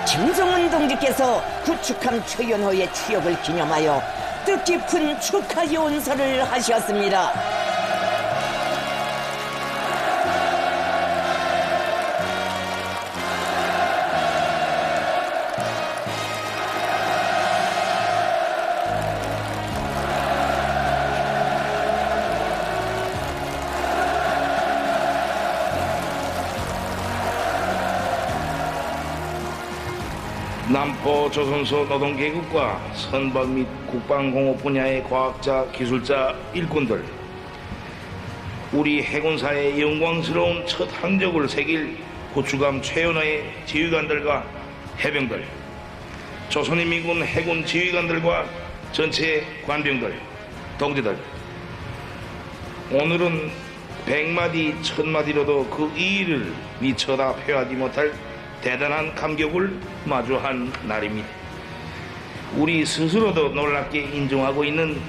김정은 동지께서 구축함 최연호의 취역을 기념하여 뜻깊은 축하 연설을 하셨습니다. 남포 조선소 노동계급과 선박 및 국방공업 분야의 과학자, 기술자, 일꾼들, 우리 해군사의 영광스러운 첫 항적을 새길 구축함 최연호의 지휘관들과 해병들, 조선인민군 해군 지휘관들과 전체 관병들, 동지들, 오늘은 100마디, 1000마디로도 그 이의를 미처 표하지 못할 대단한 감격을 마주한 날입니다. 우리 스스로도 놀랍게 인정하고 있는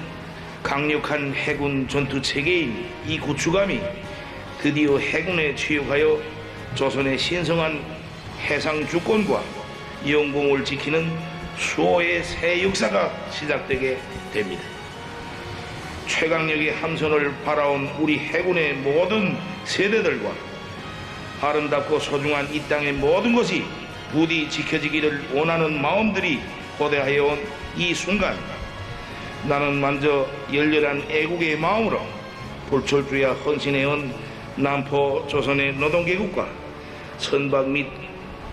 강력한 해군 전투체계인 이 구축함이 드디어 해군에 취역하여 조선의 신성한 해상 주권과 영공을 지키는 수호의 새 역사가 시작되게 됩니다. 최강력의 함선을 바라온 우리 해군의 모든 세대들과 아름답고 소중한 이 땅의 모든 것이 부디 지켜지기를 원하는 마음들이 고대하여 온 이 순간, 나는 먼저 열렬한 애국의 마음으로 불철주야 헌신해온 남포 조선의 노동계급과 선박 및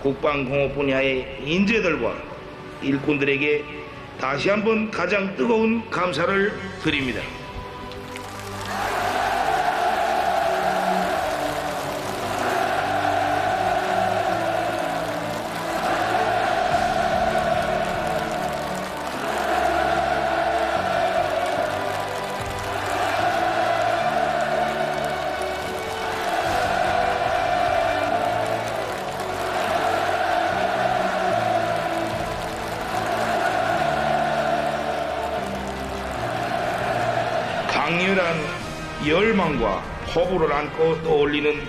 국방공업 분야의 인재들과 일꾼들에게 다시 한번 가장 뜨거운 감사를 드립니다. 강렬한 열망과 포부를 안고 떠올리는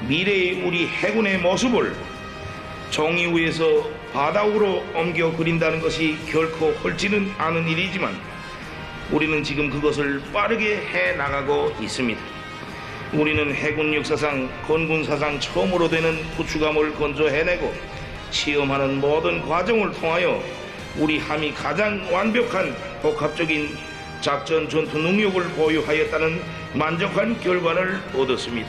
미래의 우리 해군의 모습을 종이 위에서 바다 위로 옮겨 그린다는 것이 결코 헐지는 않은 일이지만 우리는 지금 그것을 빠르게 해나가고 있습니다. 우리는 해군 역사상, 건군사상 처음으로 되는 구축함을 건조해내고 시험하는 모든 과정을 통하여 우리 함이 가장 완벽한 복합적인 작전 전투 능력을 보유하였다는 만족한 결과를 얻었습니다.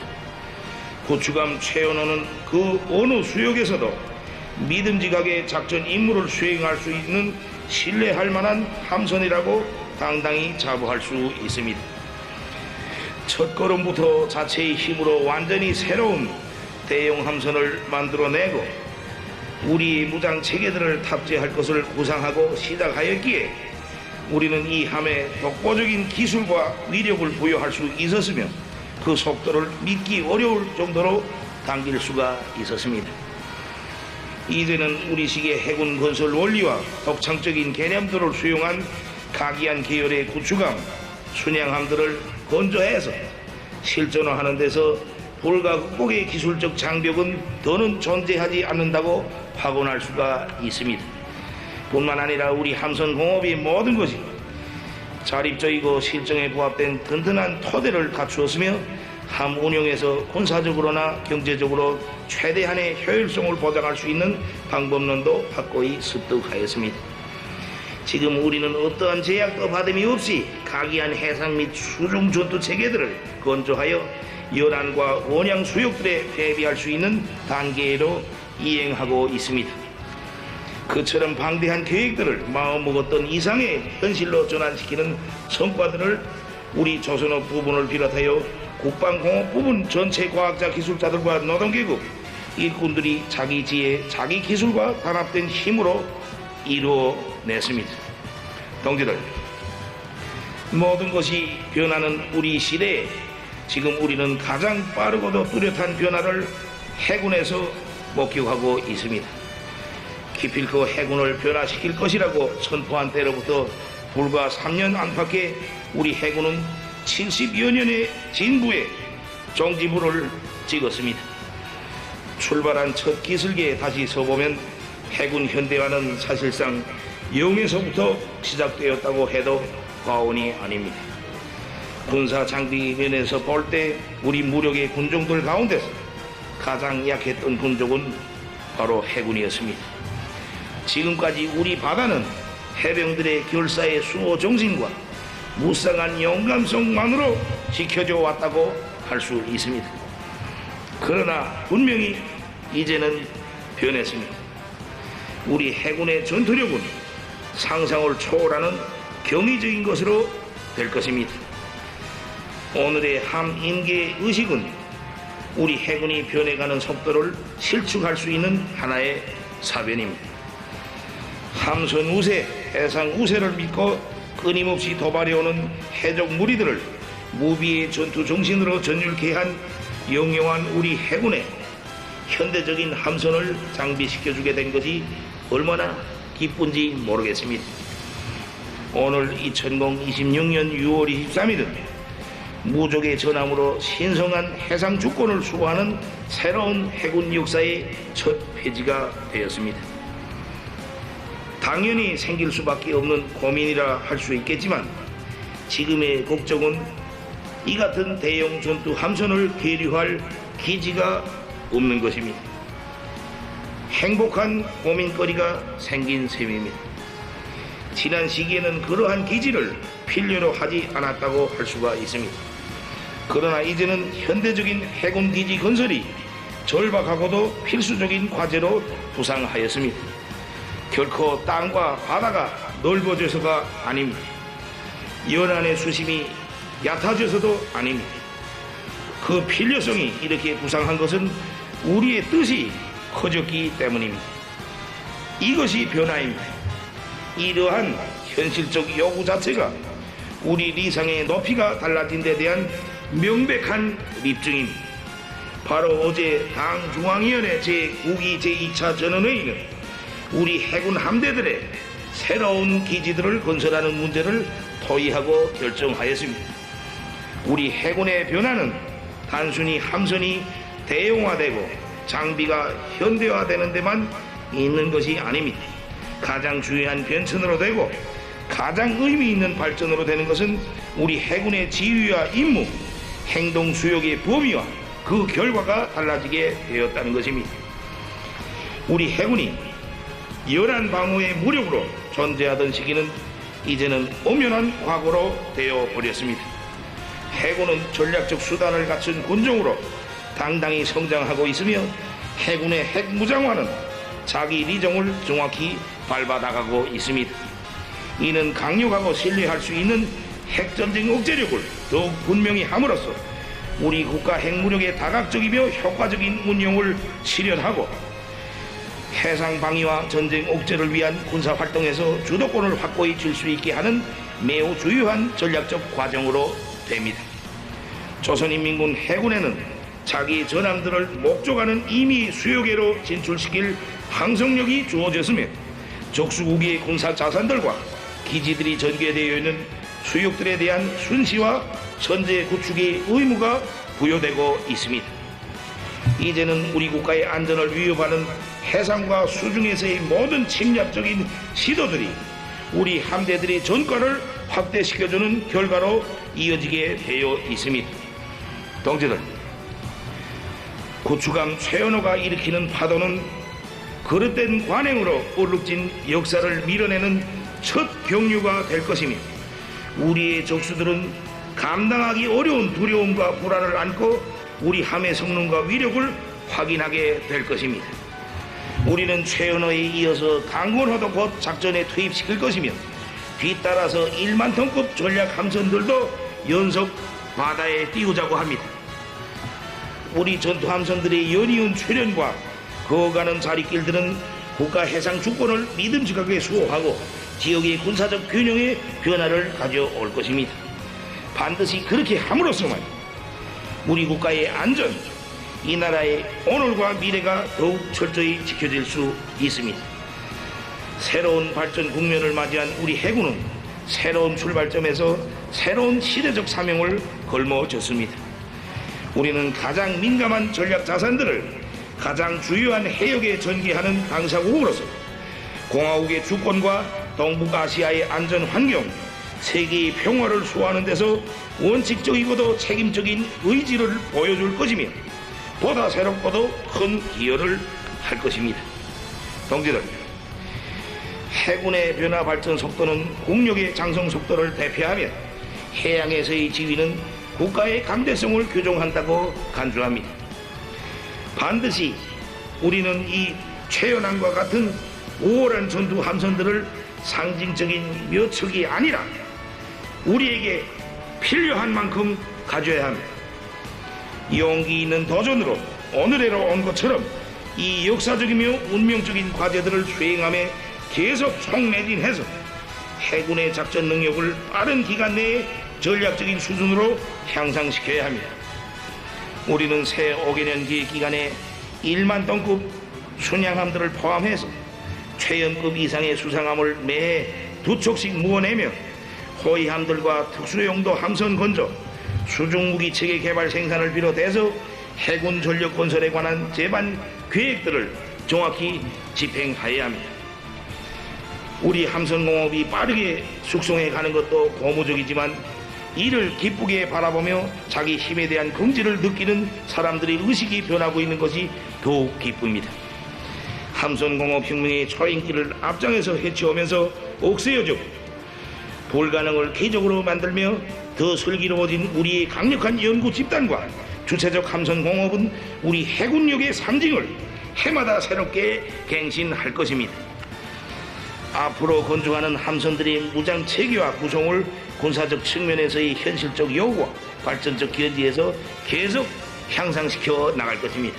구축함 최연호는 그 어느 수역에서도 믿음직하게 작전 임무를 수행할 수 있는 신뢰할 만한 함선이라고 당당히 자부할 수 있습니다. 첫걸음부터 자체의 힘으로 완전히 새로운 대형 함선을 만들어내고 우리 무장 체계들을 탑재할 것을 구상하고 시작하였기에 우리는 이 함에 독보적인 기술과 위력을 부여할 수 있었으며 그 속도를 믿기 어려울 정도로 당길 수가 있었습니다. 이제는 우리식의 해군 건설 원리와 독창적인 개념들을 수용한 각이한 계열의 구축함, 순양함들을 건조해서 실전화하는 데서 불가극복의 기술적 장벽은 더는 존재하지 않는다고 확언할 수가 있습니다. 뿐만 아니라 우리 함선 공업의 모든 것이 자립적이고 실정에 부합된 든든한 토대를 갖추었으며 함 운영에서 군사적으로나 경제적으로 최대한의 효율성을 보장할 수 있는 방법론도 확고히 습득하였습니다. 지금 우리는 어떠한 제약도 받음이 없이 각이한 해상 및 수중 전투 체계들을 건조하여 연안과 원양 수역들에 대비할 수 있는 단계로 이행하고 있습니다. 그처럼 방대한 계획들을 마음먹었던 이상의 현실로 전환시키는 성과들을 우리 조선업 부분을 비롯하여 국방공업 부분 전체 과학자 기술자들과 노동계급 일꾼들이 자기 지혜, 자기 기술과 단합된 힘으로 이루어냈습니다. 동지들, 모든 것이 변하는 우리 시대에 지금 우리는 가장 빠르고도 뚜렷한 변화를 해군에서 목격하고 있습니다. 기필코 해군을 변화시킬 것이라고 선포한 때로부터 불과 3년 안팎에 우리 해군은 70여 년의 진부에 종지부를 찍었습니다. 출발한 첫 기슭에 다시 서보면 해군 현대화는 사실상 영에서부터 시작되었다고 해도 과언이 아닙니다. 군사 장비 면에서 볼 때 우리 무력의 군종들 가운데서 가장 약했던 군족은 바로 해군이었습니다. 지금까지 우리 바다는 해병들의 결사의 수호 정신과 무쌍한 용감성만으로 지켜져 왔다고 할 수 있습니다. 그러나 분명히 이제는 변했습니다. 우리 해군의 전투력은 상상을 초월하는 경이적인 것으로 될 것입니다. 오늘의 함인계 의식은 우리 해군이 변해가는 속도를 실축할 수 있는 하나의 사변입니다. 함선 우세, 해상 우세를 믿고 끊임없이 도발해오는 해적 무리들을 무비의 전투 정신으로 전율케 한 영영한 우리 해군에 현대적인 함선을 장비시켜주게 된 것이 얼마나 기쁜지 모르겠습니다. 오늘 2026년 6월 23일은 무적의 전함으로 신성한 해상 주권을 수호하는 새로운 해군 역사의 첫 페이지가 되었습니다. 당연히 생길 수밖에 없는 고민이라 할 수 있겠지만 지금의 걱정은 이 같은 대형 전투 함선을 계류할 기지가 없는 것입니다. 행복한 고민거리가 생긴 셈입니다. 지난 시기에는 그러한 기지를 필요로 하지 않았다고 할 수가 있습니다. 그러나 이제는 현대적인 해군 기지 건설이 절박하고도 필수적인 과제로 부상하였습니다. 결코 땅과 바다가 넓어져서가 아닙니다. 연안의 수심이 얕아져서도 아닙니다. 그 필요성이 이렇게 부상한 것은 우리의 뜻이 커졌기 때문입니다. 이것이 변화입니다. 이러한 현실적 요구 자체가 우리 리상의 높이가 달라진 데 대한 명백한 입증입니다. 바로 어제 당 중앙위원회 제9기 제2차 전원회의는 우리 해군 함대들의 새로운 기지들을 건설하는 문제를 토의하고 결정하였습니다. 우리 해군의 변화는 단순히 함선이 대용화되고 장비가 현대화되는 데만 있는 것이 아닙니다. 가장 중요한 변천으로 되고 가장 의미 있는 발전으로 되는 것은 우리 해군의 지위와 임무, 행동 수역의 범위와 그 결과가 달라지게 되었다는 것입니다. 우리 해군이 연안 방어의 무력으로 존재하던 시기는 이제는 엄연한 과거로 되어버렸습니다. 해군은 전략적 수단을 갖춘 군종으로 당당히 성장하고 있으며 해군의 핵무장화는 자기 리정을 정확히 밟아나가고 있습니다. 이는 강력하고 신뢰할 수 있는 핵전쟁 억제력을 더욱 분명히 함으로써 우리 국가 핵무력의 다각적이며 효과적인 운용을 실현하고 해상 방위와 전쟁 억제를 위한 군사활동에서 주도권을 확고히 줄 수 있게 하는 매우 주요한 전략적 과정으로 됩니다. 조선인민군 해군에는 자기 전함들을 목적하는 임의 수요계로 진출시킬 항성력이 주어졌으며 적수국의 군사 자산들과 기지들이 전개되어 있는 수역들에 대한 순시와 선제 구축의 의무가 부여되고 있습니다. 이제는 우리 국가의 안전을 위협하는 해상과 수중에서의 모든 침략적인 시도들이 우리 함대들의 전과를 확대시켜주는 결과로 이어지게 되어 있습니다. 동지들, 구축함 최연호가 일으키는 파도는 그릇된 관행으로 얼룩진 역사를 밀어내는 첫 경류가 될 것이며 우리의 적수들은 감당하기 어려운 두려움과 불안을 안고 우리 함의 성능과 위력을 확인하게 될 것입니다. 우리는 최연호에 이어서 강건호도 곧 작전에 투입시킬 것이며 뒤따라서 1만 톤급 전략 함선들도 연속 바다에 띄우자고 합니다. 우리 전투 함선들의 연이은 출현과 그어가는 자리길들은 국가 해상 주권을 믿음직하게 수호하고 지역의 군사적 균형의 변화를 가져올 것입니다. 반드시 그렇게 함으로써만 우리 국가의 안전, 이 나라의 오늘과 미래가 더욱 철저히 지켜질 수 있습니다. 새로운 발전 국면을 맞이한 우리 해군은 새로운 출발점에서 새로운 시대적 사명을 걸머졌습니다. 우리는 가장 민감한 전략 자산들을 가장 주요한 해역에 전개하는 당사국으로서 공화국의 주권과 동북아시아의 안전 환경, 세계의 평화를 수호하는 데서 원칙적이고도 책임적인 의지를 보여줄 것이며 보다 새롭고도 큰 기여를 할 것입니다. 동지들, 해군의 변화 발전 속도는 국력의 장성 속도를 대표하며 해양에서의 지위는 국가의 강대성을 규정한다고 간주합니다. 반드시 우리는 이 최연함과 같은 우월한 전투 함선들을 상징적인 몇 척이 아니라 우리에게 필요한 만큼 가져야 합니다. 용기 있는 도전으로 오늘에로 온 것처럼 이 역사적이며 운명적인 과제들을 수행함에 계속 총매진해서 해군의 작전 능력을 빠른 기간 내에 전략적인 수준으로 향상시켜야 합니다. 우리는 새 5개년 계획 기간에 1만 톤급 순양함들을 포함해서 최연급 이상의 수상함을 매해 2척씩 모아내며 호위함들과 특수용도 함선 건조, 수중무기 체계 개발 생산을 비롯해서 해군 전력 건설에 관한 제반 계획들을 정확히 집행하여야 합니다. 우리 함선공업이 빠르게 숙성해 가는 것도 고무적이지만 이를 기쁘게 바라보며 자기 힘에 대한 긍지를 느끼는 사람들의 의식이 변하고 있는 것이 더욱 기쁩니다. 함선공업 혁명의 초인기를 앞장에서 헤쳐오면서 억세여주고 불가능을 기적으로 만들며 더 슬기로워진 우리의 강력한 연구 집단과 주체적 함선공업은 우리 해군력의 상징을 해마다 새롭게 갱신할 것입니다. 앞으로 건조하는 함선들의 무장 체계와 구성을 군사적 측면에서의 현실적 요구와 발전적 견지에서 계속 향상시켜 나갈 것입니다.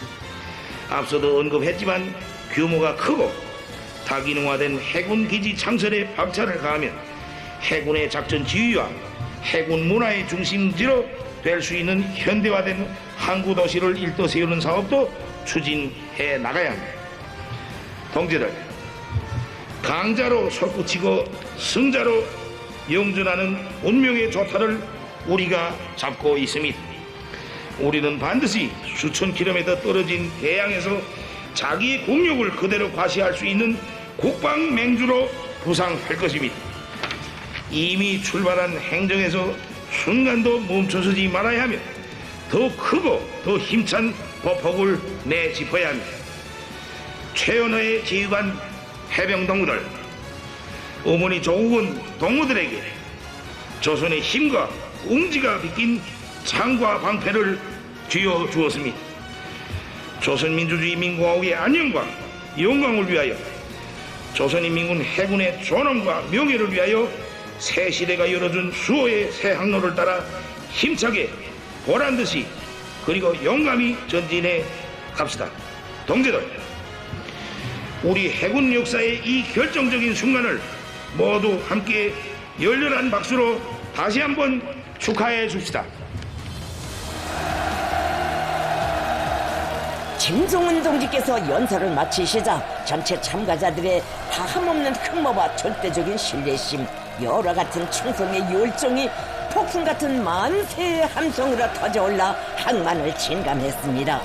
앞서도 언급했지만 규모가 크고 다기능화된 해군 기지 창설에 박차를 가하면 해군의 작전 지휘와 해군 문화의 중심지로 될 수 있는 현대화된 항구 도시를 일도 세우는 사업도 추진해 나가야 합니다. 동지들, 강자로 솟구치고 승자로 영전하는 운명의 조타를 우리가 잡고 있습니다. 우리는 반드시 수천 킬로미터 떨어진 해양에서 자기의 국력을 그대로 과시할 수 있는 국방맹주로 부상할 것입니다. 이미 출발한 행정에서 순간도 멈춰서지 말아야 하며 더 크고 더 힘찬 보폭을 내짚어야 합니다. 최연호의 지휘관 해병 동무들, 어머니 조국은 동무들에게 조선의 힘과 웅지가 빗긴 창과 방패를 쥐어 주었습니다. 조선민주주의민공화국의 안녕과 영광을 위하여 조선인민군 해군의 존엄과 명예를 위하여 새 시대가 열어준 수호의 새 항로를 따라 힘차게 보란듯이 그리고 용감히 전진해 갑시다. 동지들, 우리 해군 역사의 이 결정적인 순간을 모두 함께 열렬한 박수로 다시 한번 축하해 줍시다. 김정은 동지께서 연설을 마치시자 전체 참가자들의 다함없는 흠모와 절대적인 신뢰심, 여러 같은 충성의 열정이 폭풍 같은 만세의 함성으로 터져올라 항만을 진감했습니다.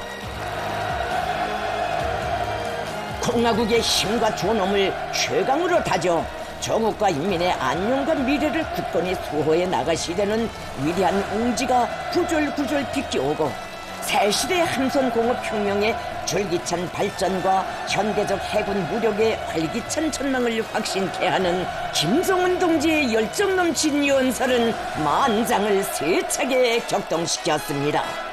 공화국의 힘과 존엄을 최강으로 다져 조국과 인민의 안녕과 미래를 굳건히 수호해 나가시려는 위대한 웅지가 구절구절 빗겨오고 새 시대의 함선공업혁명의 줄기찬 발전과 현대적 해군 무력의 활기찬 전망을 확신케 하는 김정은 동지의 열정 넘친 연설은 만장을 세차게 격동시켰습니다.